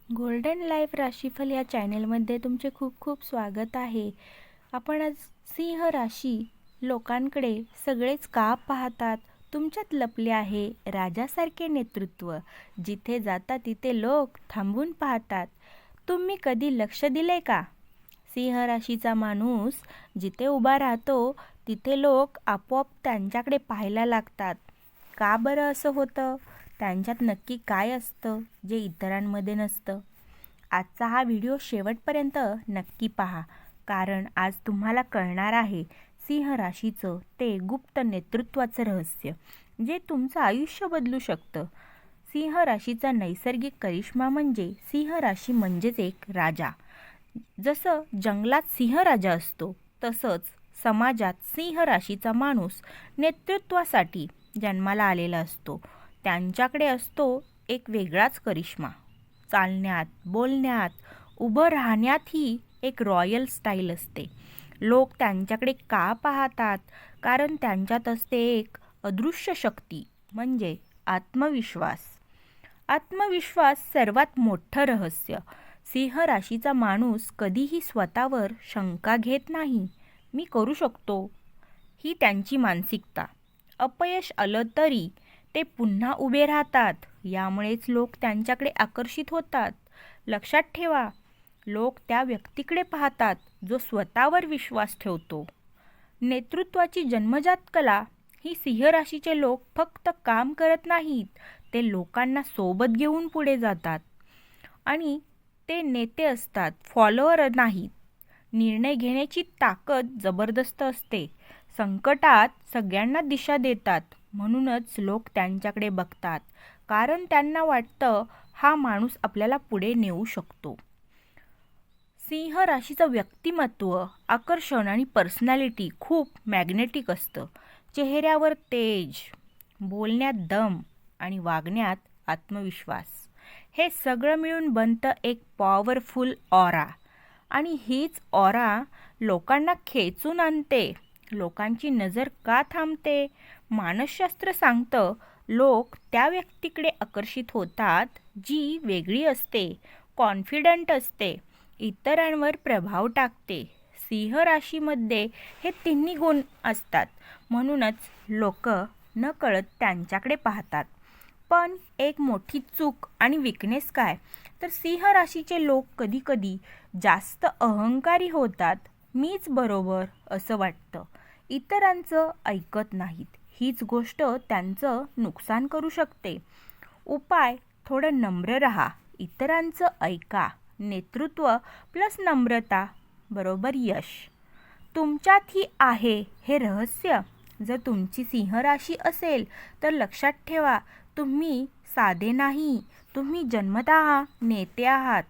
Golden life राशीफल या चॅनेलमध्ये तुमचे खूप खूप स्वागत आहे. आपण आज सिंह राशी लोकांकडे सगळेच का पाहतात? तुमच्यात लपले आहे राजासारखे नेतृत्व. जिथे जाता तिथे लोक थांबून पाहतात. तुम्ही कधी लक्ष दिले का? सिंह राशीचा माणूस जिथे उभा राहतो तिथे लोक आपोआप त्यांच्याकडे पाहायला लागतात. का बरं असं होतं? त्यांच्यात नक्की काय असतं जे इतरांमध्ये नसतं? आजचा हा व्हिडिओ शेवटपर्यंत नक्की पहा, कारण आज तुम्हाला कळणार आहे सिंह राशीचं ते गुप्त नेतृत्वाचं रहस्य जे तुमचं आयुष्य बदलू शकतं. सिंह राशीचा नैसर्गिक करिश्मा म्हणजे सिंह राशी म्हणजेच एक राजा. जसं जंगलात सिंह राजा असतो तसंच समाजात सिंह राशीचा माणूस नेतृत्वासाठी जन्माला आलेला असतो. त्यांच्याकडे असतो एक वेगळाच करिश्मा. चालण्यात, बोलण्यात, उभं राहण्यातही एक रॉयल स्टाईल असते. लोक त्यांच्याकडे का पाहतात? कारण त्यांच्यात असते एक अदृश्य शक्ती म्हणजे आत्मविश्वास. आत्मविश्वास सर्वात मोठं रहस्य. सिंह राशीचा माणूस कधीही स्वतःवर शंका घेत नाही. मी करू शकतो, ही त्यांची मानसिकता. अपयश आलं तरी ते पुन्हा उभे राहतात. यामुळेच लोक त्यांच्याकडे आकर्षित होतात. लक्षात ठेवा, लोक त्या व्यक्तीकडे पाहतात जो स्वतःवर विश्वास ठेवतो. नेतृत्वाची जन्मजात कला ही सिंह राशीचे लोक फक्त काम करत नाहीत, ते लोकांना सोबत घेऊन पुढे जातात. आणि ते नेते असतात, फॉलोअर नाहीत. निर्णय घेण्याची ताकद जबरदस्त असते. संकटात सगळ्यांना दिशा देतात. म्हणूनच लोक त्यांच्याकडे बघतात, कारण त्यांना वाटतं हा माणूस आपल्याला पुढे नेऊ शकतो. सिंह राशीचं व्यक्तिमत्व, आकर्षण आणि पर्सनॅलिटी खूप मॅग्नेटिक असतं. चेहऱ्यावर तेज, बोलण्यात दम आणि वागण्यात आत्मविश्वास, हे सगळं मिळून बनतं एक पॉवरफुल ऑरा. आणि हीच ऑरा लोकांना खेचून आणते. लोकांची नजर का थांबते? मानसशास्त्र सांगतं, लोक त्या व्यक्तीकडे आकर्षित होतात जी वेगळी असते, कॉन्फिडंट असते, इतरांवर प्रभाव टाकते. सिंह राशीमध्ये हे तिन्ही गुण असतात. म्हणूनच लोक नकळत त्यांच्याकडे पाहतात. पण एक मोठी चूक आणि विकनेस काय? तर सिंह राशीचे लोक कधीकधी जास्त अहंकारी होतात. मीच बरोबर असं वाटतं. इतरांचं ऐकत नाहीत. हीच गोष्ट त्यांचं नुकसान करू शकते. उपाय, थोडं नम्र राहा, इतरांचं ऐका. नेतृत्व प्लस नम्रता बरोबर यश. तुमच्यातही आहे हे रहस्य. जर तुमची सिंह राशी असेल तर लक्षात ठेवा, तुम्ही साधे नाही, तुम्ही जन्मतः नेते आहात.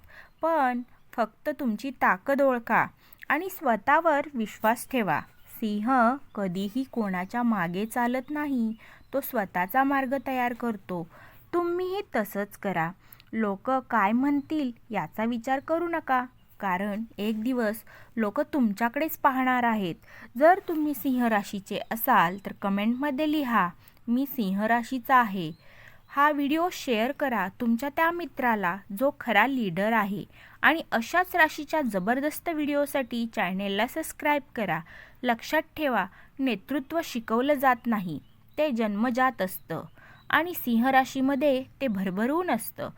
पण फक्त तुमची ताकद ओळखा आणि स्वतःवर विश्वास ठेवा. सिंह कधीही कोणाच्या मागे चालत नाही, तो स्वतःचा मार्ग तयार करतो. तुम्हीही तसंच करा. लोक काय म्हणतील याचा विचार करू नका, कारण एक दिवस लोक तुमच्याकडेच पाहणार आहेत. जर तुम्ही सिंह राशीचे असाल तर कमेंटमध्ये लिहा, मी सिंह राशीचा आहे. हा व्हिडिओ शेअर करा तुमच्या त्या मित्राला जो खरा लीडर आहे. आणि अशाच राशीच्या जबरदस्त व्हिडिओसाठी चॅनेलला सबस्क्राईब करा. लक्षात ठेवा, नेतृत्व शिकवलं जात नाही, ते जन्मजात असतं. आणि सिंह राशीमध्ये ते भरभरून असतं.